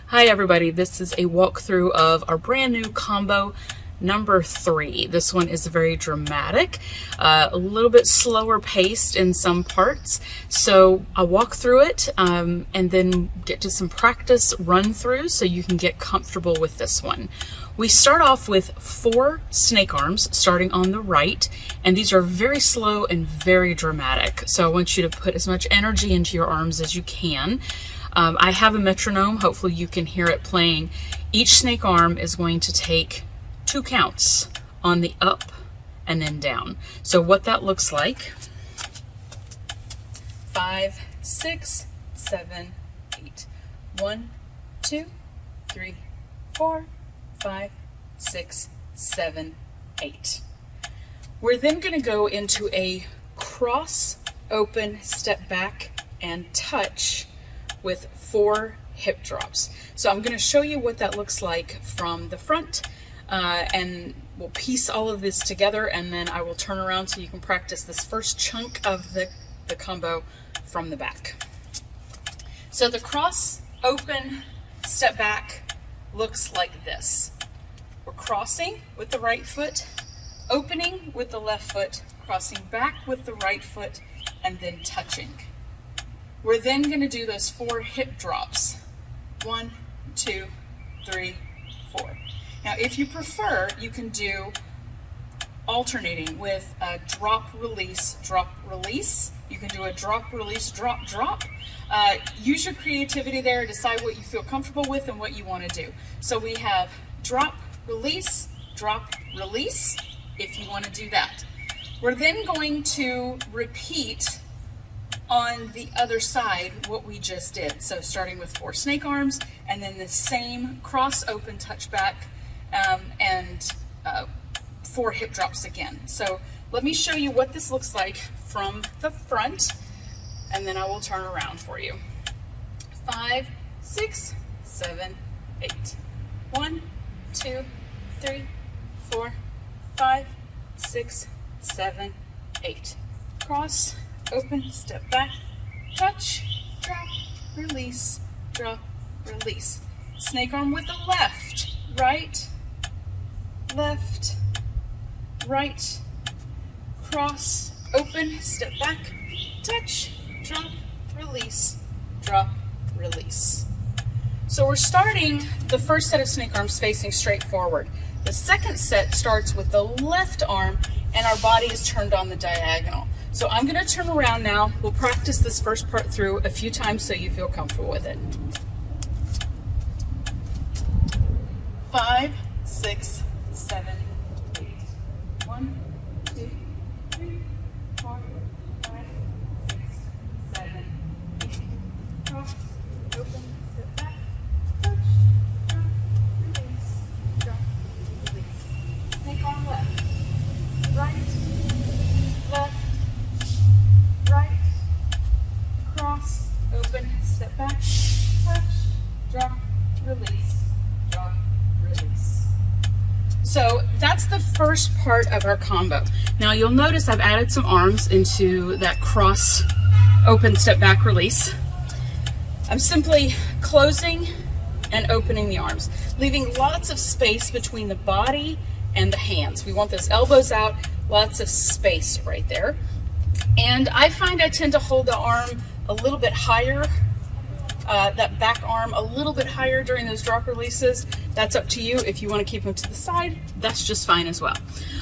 Hi everybody, this is a walkthrough of our brand new combo number 3. This one is very dramatic, a little bit slower paced in some parts. So I'll walk through it and then get to some practice run throughs so you can get comfortable with this one. We start off with 4 snake arms starting on the right, and these are very slow and very dramatic. So I want you to put as much energy into your arms as you can. I have a metronome, hopefully you can hear it playing. Each snake arm is going to take 2 counts on the up and then down. So what that looks like: 5, 6, 7, 8. 1, 2, 3, 4, 5, 6, 7, 8. We're then going to go into a cross, open, step back, and touch with 4 hip drops. So I'm going to show you what that looks like from the front, and we'll piece all of this together, and then I will turn around so you can practice this first chunk of the combo from the back. So the cross, open, step back looks like this. We're crossing with the right foot, opening with the left foot, crossing back with the right foot, and then touching. We're then going to do those 4 hip drops. 1, 2, 3, 4. Now, if you prefer, you can do alternating with a drop, release, drop, release. You can do a drop, release, drop, drop. Use your creativity there, decide what you feel comfortable with and what you want to do. So we have drop, release, if you want to do that. We're then going to repeat on the other side what we just did. So starting with 4 snake arms, and then the same cross, open, touch back, and 4 hip drops again. So let me show you what this looks like from the front, and then I will turn around for you. 5, 6, 7, 8. 1, 2, 3, 4, 5, 6, 7, 8. Cross, open, step back, touch, drop, release, drop, release. Snake arm with the left, right, left, right, cross, open, step back, touch, drop, release, drop, release. So we're starting the first set of snake arms facing straight forward. The second set starts with the left arm and our body is turned on the diagonal. So I'm going to turn around now. We'll practice this first part through a few times so you feel comfortable with it. 5, 6, 7, 8. 1, 2, 3, 4, 5, 6, 7, 8. Cross, open, step back, touch, drop, release, drop, release. Snake arm left, right, left, right, cross, open, step back, touch, drop, release, drop, release. So that's the first part of our combo. Now you'll notice I've added some arms into that cross, open, step back, release. I'm simply closing and opening the arms, leaving lots of space between the body and the hands. We want those elbows out, lots of space right there. And I find I tend to hold the arm a little bit higher, that back arm a little bit higher during those drop releases. That's up to you. If you want to keep them to the side, that's just fine as well.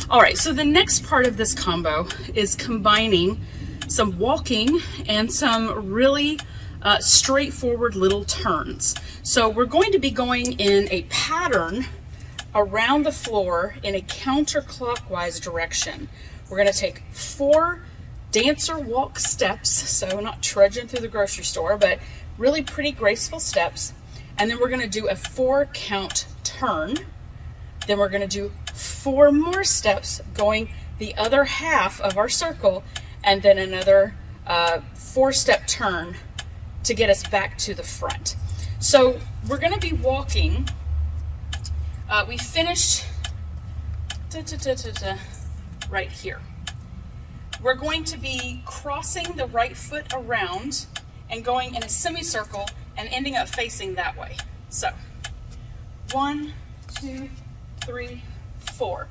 All right, so the next part of this combo is combining some walking and some really straightforward little turns. So we're going to be going in a pattern around the floor in a counterclockwise direction. We're going to take 4 dancer walk steps, so not trudging through the grocery store, but really pretty graceful steps. And then we're going to do a 4 count turn. Then we're going to do 4 more steps going the other half of our circle, and then another 4-step turn to get us back to the front. So we're going to be walking. We finished right here. We're going to be crossing the right foot around and going in a semicircle and ending up facing that way. So 1, 2, 3, 4.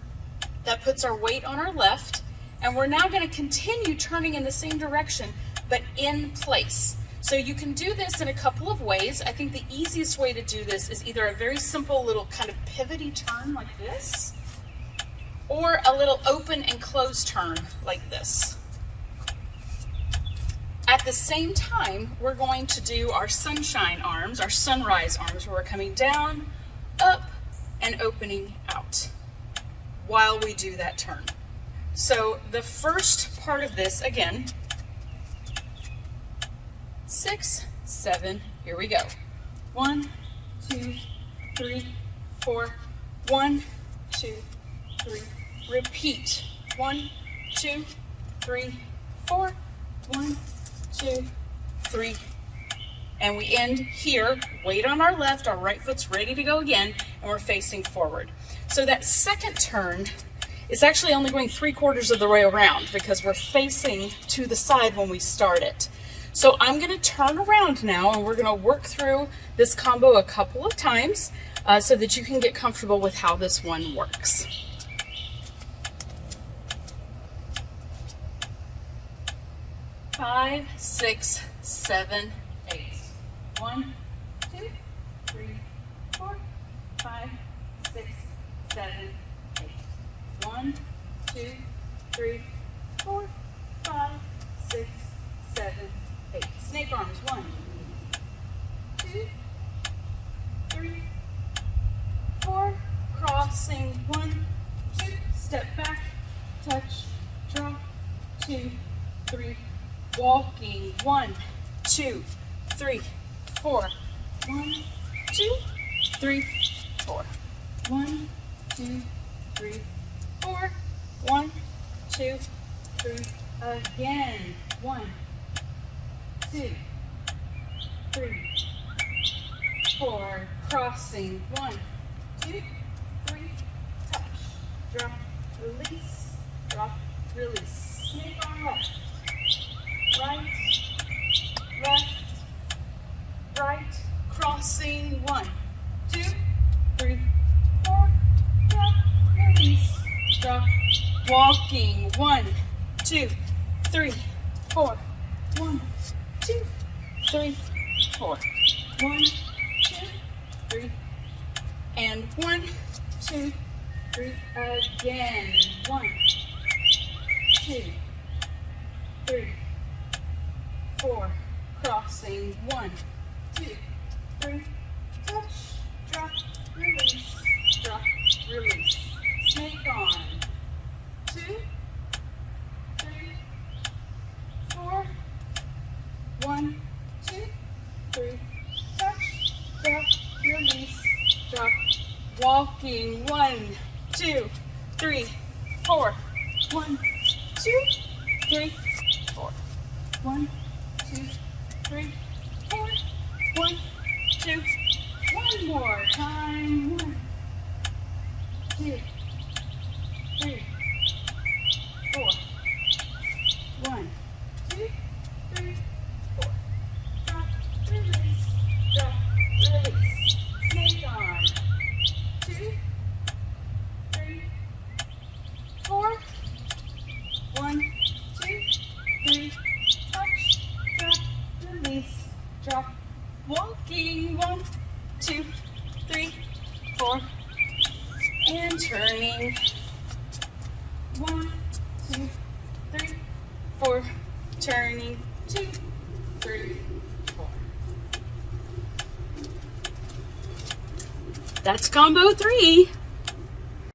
That puts our weight on our left, and we're now going to continue turning in the same direction, but in place. So you can do this in a couple of ways. I think the easiest way to do this is either a very simple little kind of pivoty turn like this, or a little open and closed turn like this. At the same time, we're going to do our sunshine arms, our sunrise arms, where we're coming down, up, and opening out while we do that turn. So the first part of this, again, 6, 7, here we go. 1, 2, 3, 4, 1, 2, 3, repeat. 1, 2, 3, 4, 1, 2, 3, and we end here, weight on our left, our right foot's ready to go again, and we're facing forward. So that second turn is actually only going 3/4 of the way around because we're facing to the side when we start it. So I'm going to turn around now, and we're going to work through this combo a couple of times so that you can get comfortable with how this one works. Five, 6, 7, 8. 1, 2, 3, 4, 5, 6, 7, 8. 1, 2, 3, 4, 5, 6, 7, 8. Snake arms. 1, 2, 3, 4. Crossing. 1, 2. Step back. Touch. Drop. 2, 3. Walking. 1, 2, 3, 4. 1, 2, 3, 4. 1, 2, 3, 4. 1, 2, 3. Again. 1, 2, 3, 4. Crossing. 1, 2, 3. Touch. Drop. Release. Drop. Release. Snake arm left. Right, left, right, crossing. 1, 2, 3, 4, drop, release, drop, walking. 1, 2, 3, 4, 1, 2, 3, 4, 1, 2, 3, and 1, 2, 3, again. 1, 2, 3, 4, crossing. 1, 2, 3, touch, drop, release, drop, release. Snake on. 2, 3, 4, 1, 2, 3, touch, drop, release, drop, walking. 1, 2, 3, 4, 1, 2, 3, 4. 1, 2, 3, 4. 1, 2. One more time. 1, 2, 3, 4. 1, 2, 3, 4. Drop, release, drop, release. Snake on. 2, 3, 4. 1, 2, 3. Touch, drop, release, drop, walking. 1, 2, 3, 4, and turning. 1, 2, 3, 4, turning. 2, 3, 4. That's combo 3.